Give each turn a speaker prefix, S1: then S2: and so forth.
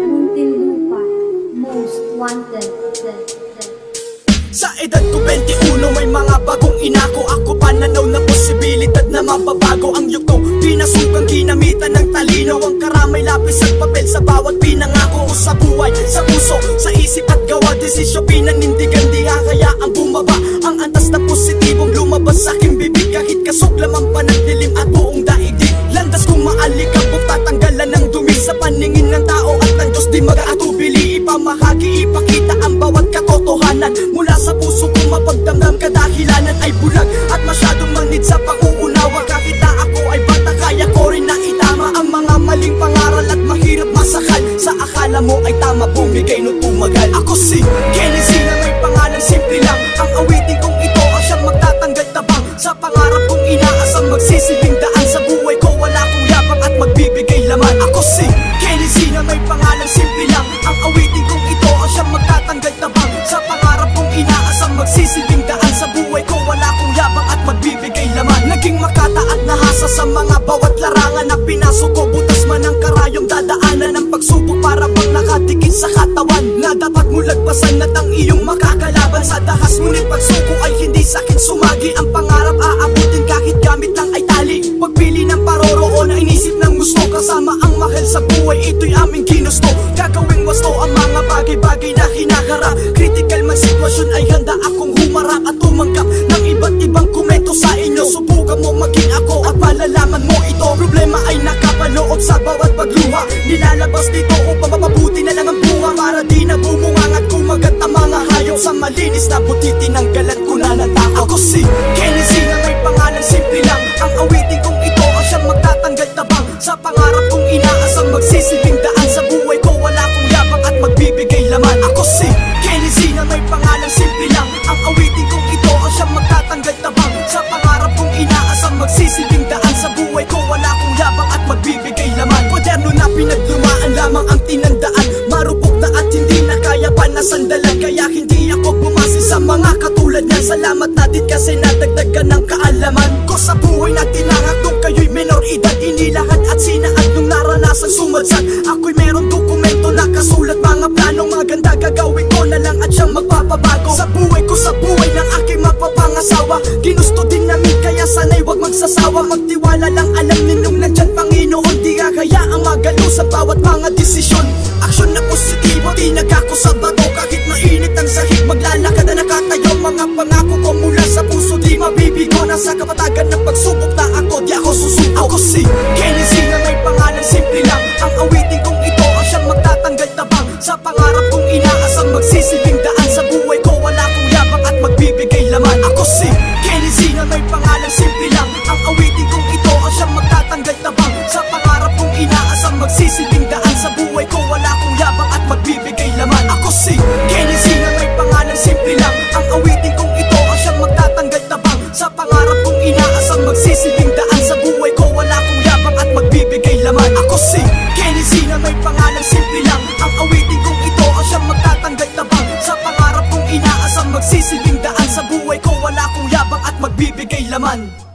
S1: Muntinlupa, most wanted.
S2: Sa edad ko 21, may mga bagong inako. Ako pananaw na posibilidad na mababago ang yugto. Pinasukang ginamitan ng talino, ang karamay, lapis at papel sa bawat pinangako ko sa buhay, sa puso, sa isip at gawa. Desisyon pinanindigan, di hahayaan bumaba ang antas na positibong lumabas sa aking bibig. Kahit kasuklam ang panagdilim at buong daigdig, landas kong maalikabok, tatanggalan ng dumi sa paningin ng tao at ng Diyos. Di mag-aatubili, ipamahagi, ipakita ang bawat katotohanan. Mula sa puso kong mapagdamdam, kadahilanan ay bulag at masyadong manid sa panguunawa. Kahit na ako ay bata, kaya ko rin na itama ang mga maling pangaral at mahirap masakal. Sa akala mo ay tama, bumigay nung tumagal. Ako si Kenny Z na may pangalan, simple lang ang awitin kong ito, ang siyang magtatanggal tabang sa pangarap kong inaasang magsisilbing daan sa buhay ko. Wala akong yabang at magbibigay laman. Ako si Kenny Z na may pangalan, simple lang ang awitin kong ito, ang siyang magtatanggal tabang sa pangarap kong inaasang magsisilbing daan sa buhay ko. Wala akong yabang at magbibigay laman. Naging makata at nahasa sa mga bawat larangan na pinasok ko. Butas man ang karayong dadaanan ng pagsubok, para bang nakadikit sa katawan na dapat mo lagpasan at ang iyong makakalaban sa dahas. Ngunit pagsuko ay hindi sa'kin sumagi. Ang pangarap aabutin kahit gamit lang ay tali. Pagpili ng paroroon na inisip ng gusto, kasama ang mahal sa buhay, ito'y aming ginusto. Gagawing wasto ang mga bagay-bagay na hinaharap. Critical man sitwasyon ay handa akong humarap at tumanggap ng iba't ibang komento sa inyo. Subukan mo maging ako at malalaman mo ito. Problema ay nakapaloob sa bawat pagluha. Nilalabas dito upang mapabuti na lang ang bunga, para di na bumungang at kumagat ang mga hayop sa malinis na buti. Tinanggalan ko na ng tao. Ako si Kenny Z na may pangalan, simple lang ang awitin kong ito, ang siyang magtatanggal tabang sa pangarap kong inaasang magsisilbing daan sa buhay ko. Wala akong yabang at magbibigay laman. Ako si Kenny Z na may pangalan, simple lang ang awitin kong ito, ang siyang magtatanggal tabang sa pangarap kong inaasang magsisilbing daan sa buhay ko. Wala akong yabang at magbibigay laman. Moderno na pinaglumaan lamang ang tinandaan, marupok na at hindi na kaya pa nasandalan. Kaya hindi ako bumase sa mga katulad niyan. Salamat natin kasi nadagdagan ng kaalaman ko sa buhay na tinahak nung kayo'y menor edad. Inilahat at sinaad nung naranasan sumadsad. Ako'y meron dokumento na kasulat, mga planong maganda gagawin ko na lang at siyang magpapabago sa buhay ko, sa buhay ng aking mapapangasawa. Ginusto din namin kaya sana'y wag magsasawa. Magtiwala lang, alam ninyong nandyan Panginoon. Di hahayaang magalaw sa bawat mga desisyon. Aksyon na positibo, di nagako sa bato. Kahit mainit ang sahig, maglalakad na nakatayo. Mga pangako ko mula sa puso, di mabibigo. Nasa kapatagan ng pagsubok na ako, di ako susuko. Ako si Kenny Z na may pangalan, simple lang ang awitin kong ito, ang siyang magtatanggal tabang sa pangarap kong inaasang magsisilbing daan sa buhay ko. Wala akong yabang at magbibigay laman. Ako si Kenny Z na may pangalan, simple lang ang awitin kong ito, ang siyang magtatanggal tabang sa pangarap kong inaasang magsisilbing daan sa buhay ko. Wala akong yabang at magbibigay laman. Ako si Kenny Z na may pangalan, simple lang ang awitin kong ito, ang siyang magtatanggal tabang sa pangarap kong inaasang magsisilbing daan sa buhay ko. Wala akong yabang at magbibigay laman. Ako si Kenny Z na may pangalan, simple lang ang awitin kong ito, ang siyang magtatanggal tabang sa pangarap kong inaasang magsisilbing daan sa buhay ko. Wala akong yabang at magbibigay laman.